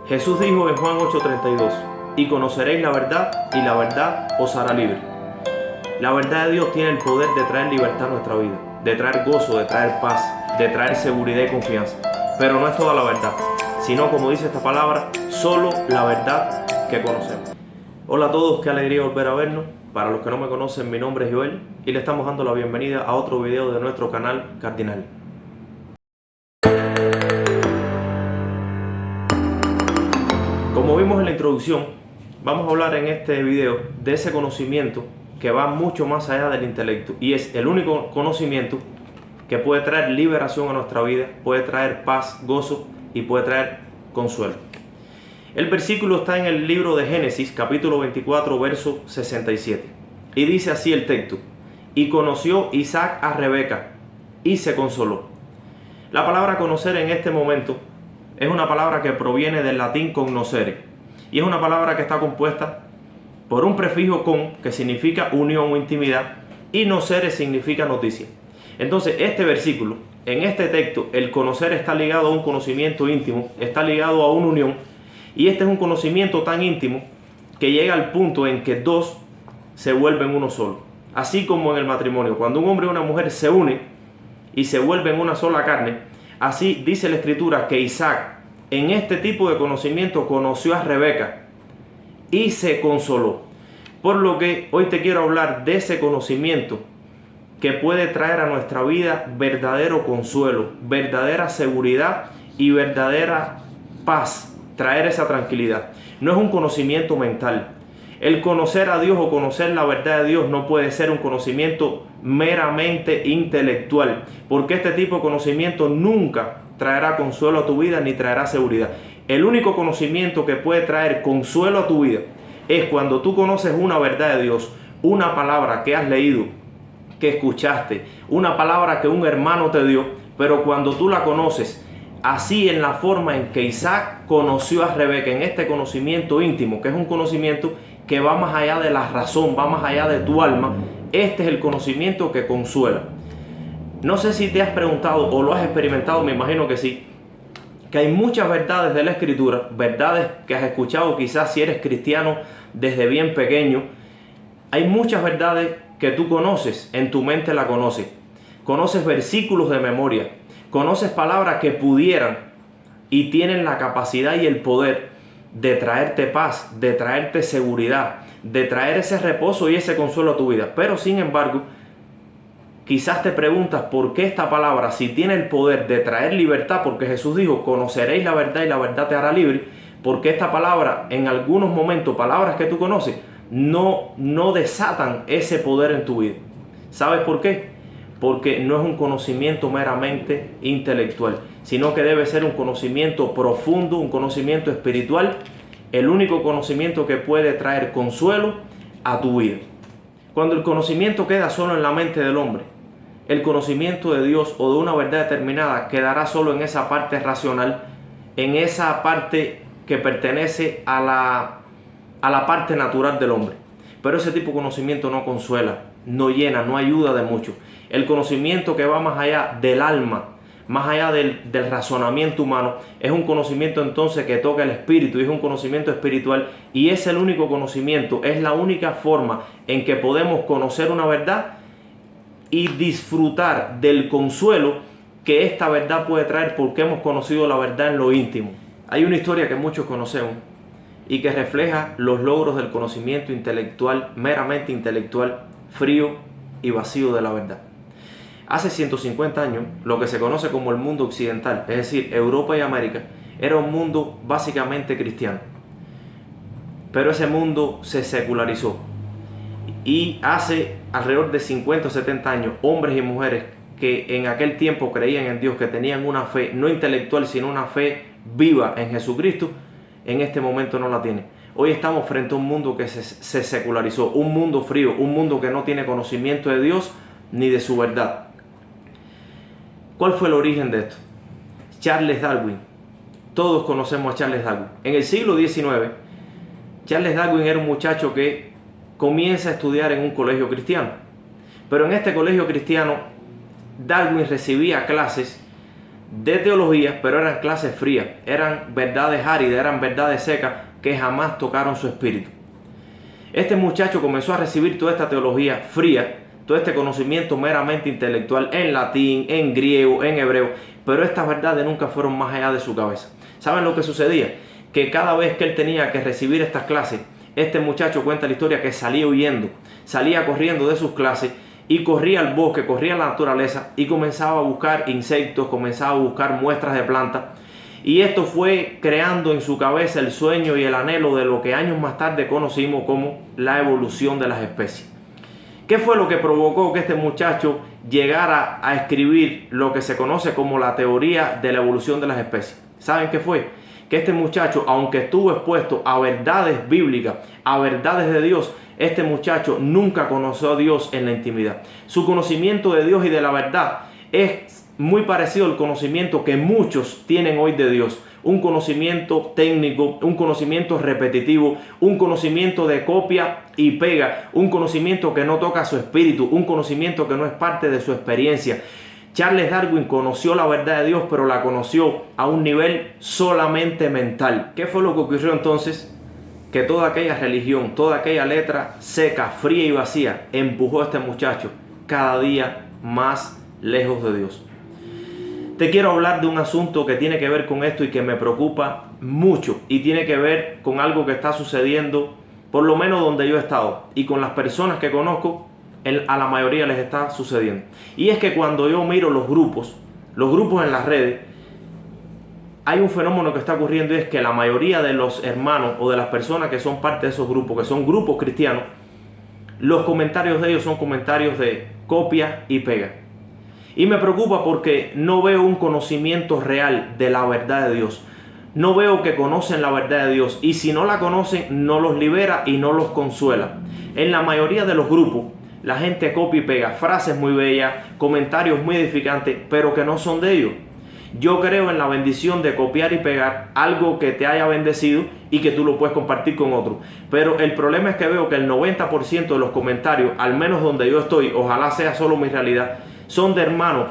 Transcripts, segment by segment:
Jesús dijo en Juan 8:32, y conoceréis la verdad, y la verdad os hará libre. La verdad de Dios tiene el poder de traer libertad a nuestra vida, de traer gozo, de traer paz, de traer seguridad y confianza. Pero no es toda la verdad, sino, como dice esta palabra, solo la verdad que conocemos. Hola a todos, qué alegría volver a vernos. Para los que no me conocen, mi nombre es Joel y le estamos dando la bienvenida a otro video de nuestro canal Cardinal. Como vimos en la introducción, vamos a hablar en este video de ese conocimiento que va mucho más allá del intelecto y es el único conocimiento que puede traer liberación a nuestra vida, puede traer paz, gozo y puede traer consuelo. El versículo está en el libro de Génesis, capítulo 24, verso 67. Y dice así el texto: y conoció Isaac a Rebeca y se consoló. La palabra conocer en este momento es una palabra que proviene del latín cognoscere y es una palabra que está compuesta por un prefijo con, que significa unión o intimidad, y nocere significa noticia. Entonces este versículo, en este texto, el conocer está ligado a un conocimiento íntimo, está ligado a una unión, y este es un conocimiento tan íntimo que llega al punto en que dos se vuelven uno solo. Así como en el matrimonio, cuando un hombre y una mujer se unen y se vuelven una sola carne, así dice la Escritura que Isaac, en este tipo de conocimiento, conoció a Rebeca y se consoló. Por lo que hoy te quiero hablar de ese conocimiento que puede traer a nuestra vida verdadero consuelo, verdadera seguridad y verdadera paz, traer esa tranquilidad. No es un conocimiento mental. El conocer a Dios o conocer la verdad de Dios no puede ser un conocimiento meramente intelectual, porque este tipo de conocimiento nunca traerá consuelo a tu vida ni traerá seguridad. El único conocimiento que puede traer consuelo a tu vida es cuando tú conoces una verdad de Dios, una palabra que has leído, que escuchaste, una palabra que un hermano te dio, pero cuando tú la conoces, así en la forma en que Isaac conoció a Rebeca, en este conocimiento íntimo, que es un conocimiento que va más allá de la razón, va más allá de tu alma, este es el conocimiento que consuela. No sé si te has preguntado o lo has experimentado, me imagino que sí, que hay muchas verdades de la Escritura, verdades que has escuchado quizás si eres cristiano desde bien pequeño. Hay muchas verdades que tú conoces, en tu mente la conoces. Conoces versículos de memoria, conoces palabras que pudieran y tienen la capacidad y el poder de traerte paz, de traerte seguridad, de traer ese reposo y ese consuelo a tu vida. Pero sin embargo, quizás te preguntas por qué esta palabra, si tiene el poder de traer libertad, porque Jesús dijo, conoceréis la verdad y la verdad te hará libre, porque esta palabra, en algunos momentos, palabras que tú conoces, no desatan ese poder en tu vida. ¿Sabes por qué? Porque no es un conocimiento meramente intelectual, sino que debe ser un conocimiento profundo, un conocimiento espiritual, el único conocimiento que puede traer consuelo a tu vida. Cuando el conocimiento queda solo en la mente del hombre, el conocimiento de Dios o de una verdad determinada quedará solo en esa parte racional, en esa parte que pertenece a la parte natural del hombre. Pero ese tipo de conocimiento no consuela, no llena, no ayuda de mucho. El conocimiento que va más allá del alma, más allá del razonamiento humano, es un conocimiento entonces que toca el espíritu y es un conocimiento espiritual, y es el único conocimiento, es la única forma en que podemos conocer una verdad y disfrutar del consuelo que esta verdad puede traer porque hemos conocido la verdad en lo íntimo. Hay una historia que muchos conocemos y que refleja los logros del conocimiento intelectual, meramente intelectual, frío y vacío de la verdad. Hace 150 años, lo que se conoce como el mundo occidental, es decir, Europa y América, era un mundo básicamente cristiano. Pero ese mundo se secularizó. Y hace alrededor de 50 o 70 años, hombres y mujeres que en aquel tiempo creían en Dios, que tenían una fe no intelectual, sino una fe viva en Jesucristo, en este momento no la tienen. Hoy estamos frente a un mundo que se secularizó, un mundo frío, un mundo que no tiene conocimiento de Dios ni de su verdad. ¿Cuál fue el origen de esto? Charles Darwin. Todos conocemos a Charles Darwin. En el siglo XIX, Charles Darwin era un muchacho que comienza a estudiar en un colegio cristiano. Pero en este colegio cristiano, Darwin recibía clases de teología, pero eran clases frías, eran verdades áridas, eran verdades secas que jamás tocaron su espíritu. Este muchacho comenzó a recibir toda esta teología fría, todo este conocimiento meramente intelectual en latín, en griego, en hebreo, pero estas verdades nunca fueron más allá de su cabeza. ¿Saben lo que sucedía? Que cada vez que él tenía que recibir estas clases, este muchacho cuenta la historia que salía huyendo, salía corriendo de sus clases y corría al bosque, corría a la naturaleza y comenzaba a buscar insectos, comenzaba a buscar muestras de plantas. Y esto fue creando en su cabeza el sueño y el anhelo de lo que años más tarde conocimos como la evolución de las especies. ¿Qué fue lo que provocó que este muchacho llegara a escribir lo que se conoce como la teoría de la evolución de las especies? ¿Saben qué fue? Que este muchacho, aunque estuvo expuesto a verdades bíblicas, a verdades de Dios, este muchacho nunca conoció a Dios en la intimidad. Su conocimiento de Dios y de la verdad es muy parecido al conocimiento que muchos tienen hoy de Dios. Un conocimiento técnico, un conocimiento repetitivo, un conocimiento de copia y pega, un conocimiento que no toca su espíritu, un conocimiento que no es parte de su experiencia. Charles Darwin conoció la verdad de Dios, pero la conoció a un nivel solamente mental. ¿Qué fue lo que ocurrió entonces? Que toda aquella religión, toda aquella letra seca, fría y vacía, empujó a este muchacho cada día más lejos de Dios. Te quiero hablar de un asunto que tiene que ver con esto y que me preocupa mucho, y tiene que ver con algo que está sucediendo, por lo menos donde yo he estado, y con las personas que conozco, a la mayoría les está sucediendo. Y es que cuando yo miro los grupos en las redes, hay un fenómeno que está ocurriendo, y es que la mayoría de los hermanos o de las personas que son parte de esos grupos, que son grupos cristianos, los comentarios de ellos son comentarios de copia y pega. Y me preocupa porque no veo un conocimiento real de la verdad de Dios. No veo que conocen la verdad de Dios, y si no la conocen, no los libera y no los consuela. En la mayoría de los grupos, la gente copia y pega frases muy bellas, comentarios muy edificantes, pero que no son de ellos. Yo creo en la bendición de copiar y pegar algo que te haya bendecido y que tú lo puedes compartir con otro. Pero el problema es que veo que el 90% de los comentarios, al menos donde yo estoy, ojalá sea solo mi realidad, son de hermanos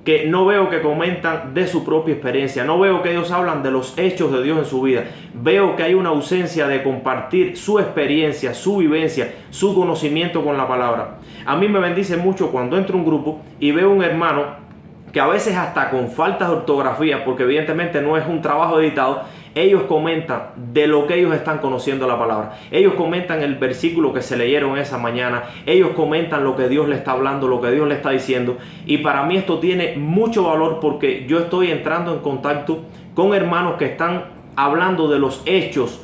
que no veo que comentan de su propia experiencia. No veo que ellos hablan de los hechos de Dios en su vida. Veo que hay una ausencia de compartir su experiencia, su vivencia, su conocimiento con la palabra. A mí me bendice mucho cuando entro a un grupo y veo un hermano que a veces hasta con faltas de ortografía, porque evidentemente no es un trabajo editado, ellos comentan de lo que ellos están conociendo la palabra. Ellos comentan el versículo que se leyeron esa mañana. Ellos comentan lo que Dios le está hablando, lo que Dios le está diciendo. Y para mí esto tiene mucho valor, porque yo estoy entrando en contacto con hermanos que están hablando de los hechos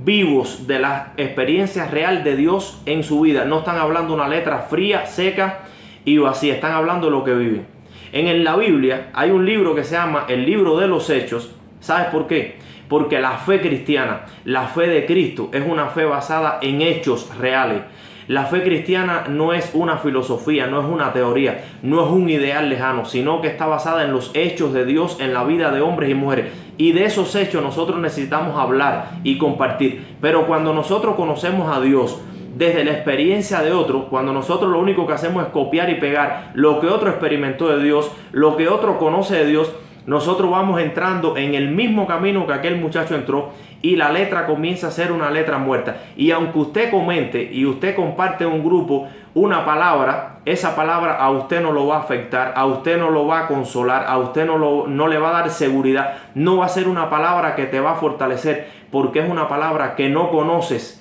vivos, de las experiencias reales de Dios en su vida. No están hablando una letra fría, seca y vacía. Están hablando de lo que viven. En la Biblia hay un libro que se llama el libro de los Hechos. ¿Sabes por qué? Porque la fe cristiana, la fe de Cristo, es una fe basada en hechos reales. La fe cristiana no es una filosofía, no es una teoría, no es un ideal lejano, sino que está basada en los hechos de Dios en la vida de hombres y mujeres. Y de esos hechos nosotros necesitamos hablar y compartir. Pero cuando nosotros conocemos a Dios desde la experiencia de otro, cuando nosotros lo único que hacemos es copiar y pegar lo que otro experimentó de Dios, lo que otro conoce de Dios, nosotros vamos entrando en el mismo camino que aquel muchacho entró, y la letra comienza a ser una letra muerta. Y aunque usted comente y usted comparte en un grupo una palabra, esa palabra a usted no lo va a afectar, a usted no lo va a consolar, a usted no le va a dar seguridad, no va a ser una palabra que te va a fortalecer, porque es una palabra que no conoces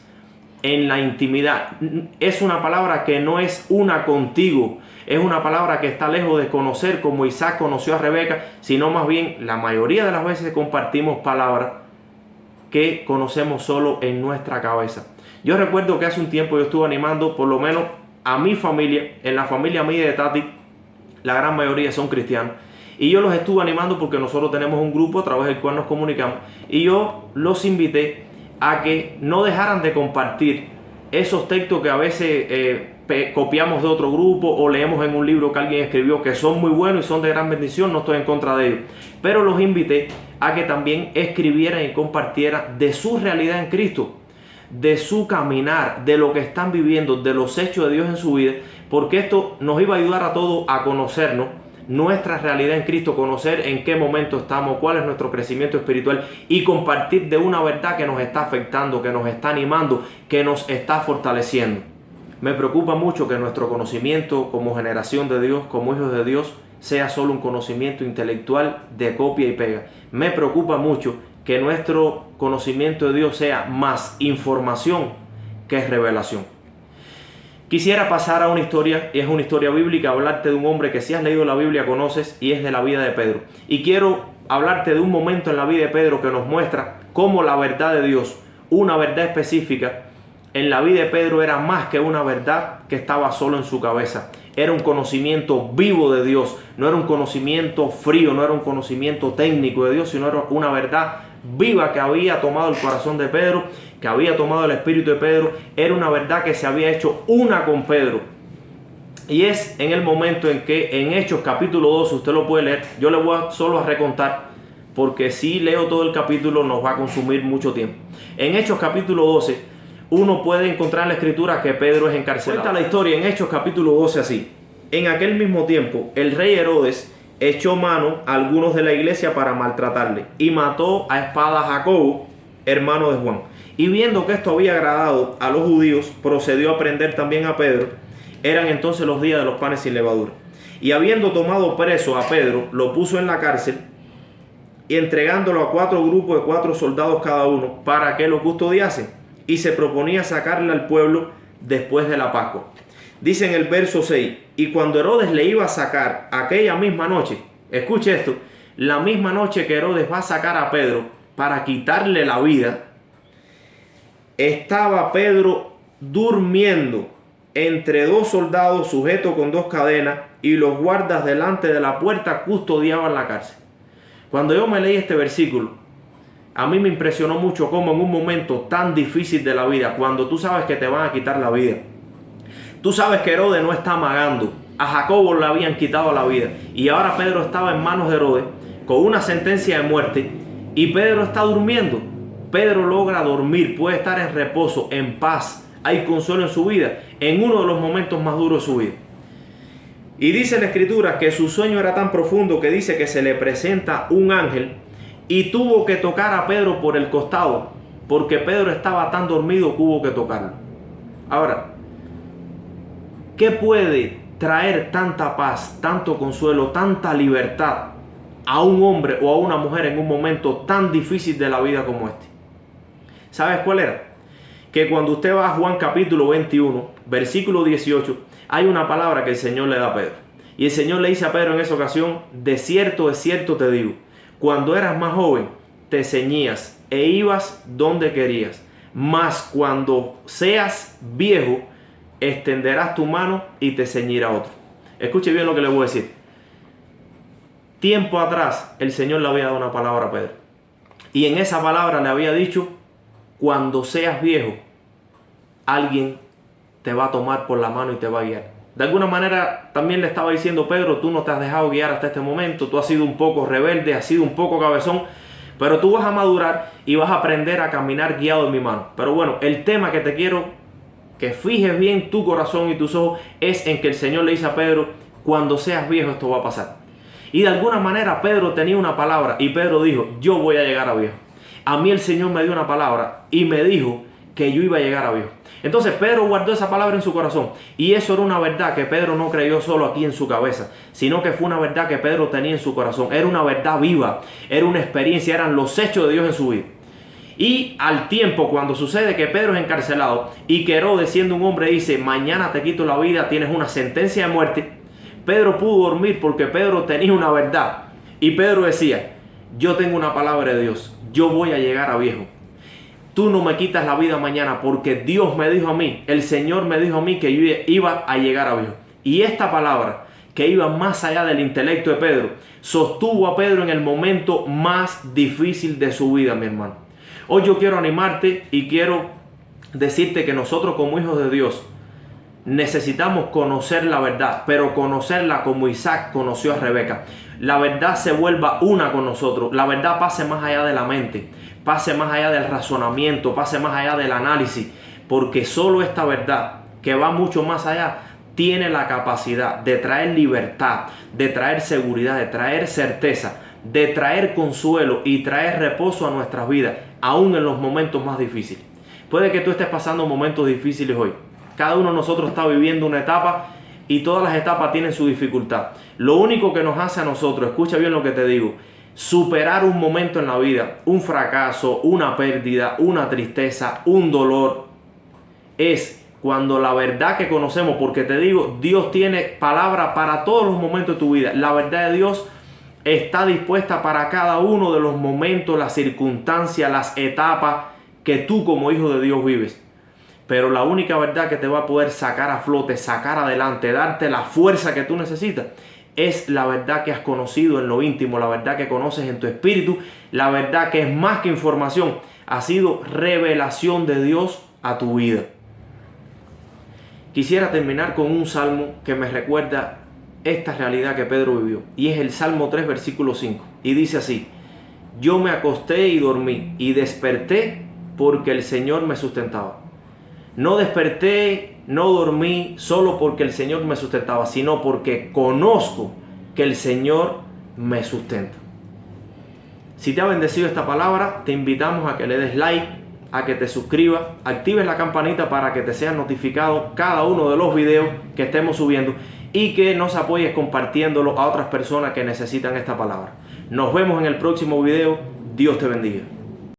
en la intimidad. Es una palabra que no es una contigo. Es una palabra que está lejos de conocer como Isaac conoció a Rebeca, sino más bien la mayoría de las veces compartimos palabras que conocemos solo en nuestra cabeza. Yo recuerdo que hace un tiempo yo estuve animando, por lo menos a mi familia, en la familia mía de Tati, la gran mayoría son cristianos, y yo los estuve animando porque nosotros tenemos un grupo a través del cual nos comunicamos, y yo los invité a que no dejaran de compartir esos textos que a veces copiamos de otro grupo o leemos en un libro que alguien escribió, que son muy buenos y son de gran bendición. No estoy en contra de ellos, pero los invité a que también escribieran y compartieran de su realidad en Cristo, de su caminar, de lo que están viviendo, de los hechos de Dios en su vida, porque esto nos iba a ayudar a todos a conocernos, nuestra realidad en Cristo, conocer en qué momento estamos, cuál es nuestro crecimiento espiritual y compartir de una verdad que nos está afectando, que nos está animando, que nos está fortaleciendo. Me preocupa mucho que nuestro conocimiento como generación de Dios, como hijos de Dios, sea solo un conocimiento intelectual de copia y pega. Me preocupa mucho que nuestro conocimiento de Dios sea más información que revelación. Quisiera pasar a una historia, y es una historia bíblica, hablarte de un hombre que si has leído la Biblia conoces, y es de la vida de Pedro. Y quiero hablarte de un momento en la vida de Pedro que nos muestra cómo la verdad de Dios, una verdad específica, en la vida de Pedro era más que una verdad que estaba solo en su cabeza. Era un conocimiento vivo de Dios, no era un conocimiento frío, no era un conocimiento técnico de Dios, sino era una verdad viva que había tomado el corazón de Pedro, que había tomado el espíritu de Pedro. Era una verdad que se había hecho una con Pedro. Y es en el momento en que en Hechos capítulo 12, usted lo puede leer, yo le voy solo a recontar, porque si leo todo el capítulo nos va a consumir mucho tiempo. En Hechos capítulo 12, uno puede encontrar en la escritura que Pedro es encarcelado. Cuenta la historia en Hechos capítulo 12 así: en aquel mismo tiempo, el rey Herodes echó mano a algunos de la iglesia para maltratarle y mató a espada a Jacobo, hermano de Juan. Y viendo que esto había agradado a los judíos, procedió a prender también a Pedro. Eran entonces los días de los panes sin levadura. Y habiendo tomado preso a Pedro, lo puso en la cárcel y entregándolo a 4 grupos de 4 soldados cada uno para que lo custodiasen. Y se proponía sacarle al pueblo después de la Pascua. Dice en el verso 6, y cuando Herodes le iba a sacar aquella misma noche, escuche esto, la misma noche que Herodes va a sacar a Pedro para quitarle la vida, estaba Pedro durmiendo entre 2 soldados sujetos con 2 cadenas, y los guardas delante de la puerta custodiaban la cárcel. Cuando yo me leí este versículo, a mí me impresionó mucho cómo en un momento tan difícil de la vida, cuando tú sabes que te van a quitar la vida, tú sabes que Herodes no está amagando, a Jacobo le habían quitado la vida y ahora Pedro estaba en manos de Herodes con una sentencia de muerte y Pedro está durmiendo. Pedro logra dormir, puede estar en reposo, en paz, hay consuelo en su vida, en uno de los momentos más duros de su vida. Y dice la escritura que su sueño era tan profundo que dice que se le presenta un ángel y tuvo que tocar a Pedro por el costado, porque Pedro estaba tan dormido que hubo que tocarlo. Ahora, ¿qué puede traer tanta paz, tanto consuelo, tanta libertad a un hombre o a una mujer en un momento tan difícil de la vida como este? ¿Sabes cuál era? Que cuando usted va a Juan capítulo 21, versículo 18, hay una palabra que el Señor le da a Pedro. Y el Señor le dice a Pedro en esa ocasión: de cierto te digo, cuando eras más joven, te ceñías e ibas donde querías. Mas cuando seas viejo, extenderás tu mano y te ceñirá otro. Escuche bien lo que le voy a decir. Tiempo atrás, el Señor le había dado una palabra a Pedro. Y en esa palabra le había dicho: cuando seas viejo, alguien te va a tomar por la mano y te va a guiar. De alguna manera también le estaba diciendo: Pedro, tú no te has dejado guiar hasta este momento, tú has sido un poco rebelde, has sido un poco cabezón, pero tú vas a madurar y vas a aprender a caminar guiado en mi mano. Pero bueno, el tema que te quiero que fijes bien tu corazón y tus ojos es en que el Señor le dice a Pedro: cuando seas viejo esto va a pasar. Y de alguna manera Pedro tenía una palabra y Pedro dijo: yo voy a llegar a viejo. A mí el Señor me dio una palabra y me dijo que yo iba a llegar a viejo. Entonces Pedro guardó esa palabra en su corazón y eso era una verdad que Pedro no creyó solo aquí en su cabeza, sino que fue una verdad que Pedro tenía en su corazón. Era una verdad viva, era una experiencia, eran los hechos de Dios en su vida. Y al tiempo, cuando sucede que Pedro es encarcelado y que Herodes, siendo un hombre, dice: mañana te quito la vida, tienes una sentencia de muerte, Pedro pudo dormir porque Pedro tenía una verdad. Y Pedro decía: yo tengo una palabra de Dios, yo voy a llegar a viejo. Tú no me quitas la vida mañana porque Dios me dijo a mí, el Señor me dijo a mí que yo iba a llegar a viejo. Y esta palabra, que iba más allá del intelecto de Pedro, sostuvo a Pedro en el momento más difícil de su vida, mi hermano. Hoy yo quiero animarte y quiero decirte que nosotros como hijos de Dios necesitamos conocer la verdad, pero conocerla como Isaac conoció a Rebeca. La verdad se vuelva una con nosotros, la verdad pase más allá de la mente, pase más allá del razonamiento, pase más allá del análisis, porque solo esta verdad, que va mucho más allá, tiene la capacidad de traer libertad, de traer seguridad, de traer certeza, de traer consuelo y traer reposo a nuestras vidas, aún en los momentos más difíciles. Puede que tú estés pasando momentos difíciles hoy. Cada uno de nosotros está viviendo una etapa y todas las etapas tienen su dificultad. Lo único que nos hace a nosotros, escucha bien lo que te digo, superar un momento en la vida, un fracaso, una pérdida, una tristeza, un dolor, es cuando la verdad que conocemos, porque te digo, Dios tiene palabra para todos los momentos de tu vida. La verdad de Dios está dispuesta para cada uno de los momentos, las circunstancias, las etapas que tú como hijo de Dios vives. Pero la única verdad que te va a poder sacar a flote, sacar adelante, darte la fuerza que tú necesitas, es la verdad que has conocido en lo íntimo, la verdad que conoces en tu espíritu, la verdad que es más que información, ha sido revelación de Dios a tu vida. Quisiera terminar con un salmo que me recuerda esta realidad que Pedro vivió, y es el Salmo 3, versículo 5, y dice así: yo me acosté y dormí, y desperté porque el Señor me sustentaba. No desperté, no dormí solo porque el Señor me sustentaba, sino porque conozco que el Señor me sustenta. Si te ha bendecido esta palabra, te invitamos a que le des like, a que te suscribas, actives la campanita para que te sean notificados cada uno de los videos que estemos subiendo y que nos apoyes compartiéndolo a otras personas que necesitan esta palabra. Nos vemos en el próximo video. Dios te bendiga.